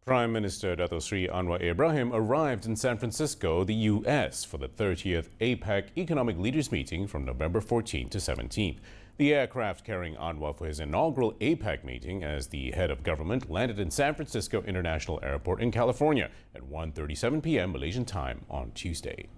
Prime Minister Datuk Seri Anwar Ibrahim arrived in San Francisco, the U.S. for the 30th APEC Economic Leaders Meeting from November 14 to 17. The aircraft carrying Anwar for his inaugural APEC meeting as the head of government landed in San Francisco International Airport in California at 1:37 p.m. Malaysian time on Tuesday.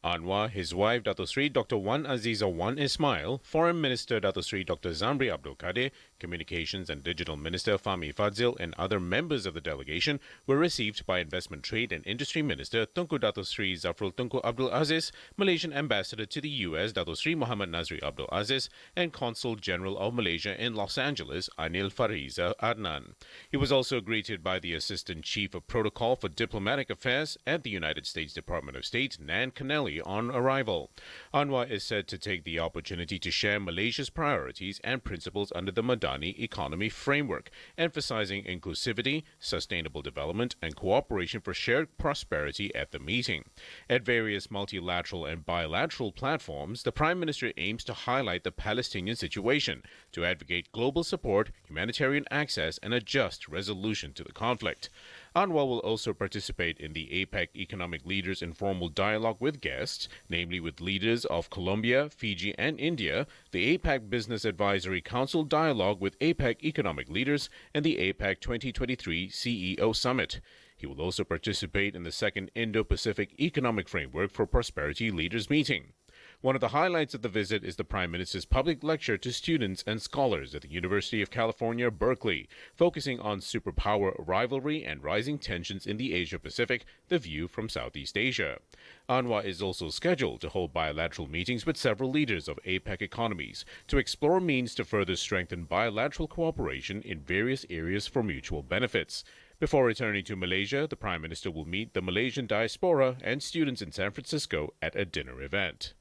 Anwar, his wife Datuk Seri Dr. Wan Aziza Wan Ismail, Foreign Minister Datuk Seri Dr. Zamri Abdul Kadir, Communications and Digital Minister Fahmi Fadzil and other members of the delegation were received by Investment Trade and Industry Minister Tunku Datuk Seri Zafrul Tunku Abdul Aziz, Malaysian Ambassador to the US Datuk Seri Muhammad Nazri Abdul Aziz, and Consul General of Malaysia in Los Angeles Anil Fariza Adnan. He was also greeted by the Assistant Chief of Protocol for Diplomatic Affairs at the United States Department of State, Nan Kennelly, on arrival. Anwar is said to take the opportunity to share Malaysia's priorities and principles under the Madani economy framework, emphasizing inclusivity, sustainable development, and cooperation for shared prosperity at the meeting. At various multilateral and bilateral platforms, the Prime Minister aims to highlight the Palestinian situation, to advocate global support, humanitarian access, and a just resolution to the conflict. Anwar will also participate in the APEC Economic Leaders Informal Dialogue with guests, namely with leaders of Colombia, Fiji, and India, the APEC Business Advisory Council Dialogue with APEC Economic Leaders, and the APEC 2023 CEO Summit. He will also participate in the second Indo-Pacific Economic Framework for Prosperity Leaders Meeting. One of the highlights of the visit is the Prime Minister's public lecture to students and scholars at the University of California, Berkeley, focusing on superpower rivalry and rising tensions in the Asia-Pacific, the view from Southeast Asia. Anwar is also scheduled to hold bilateral meetings with several leaders of APEC economies to explore means to further strengthen bilateral cooperation in various areas for mutual benefits. Before returning to Malaysia, the Prime Minister will meet the Malaysian diaspora and students in San Francisco at a dinner event.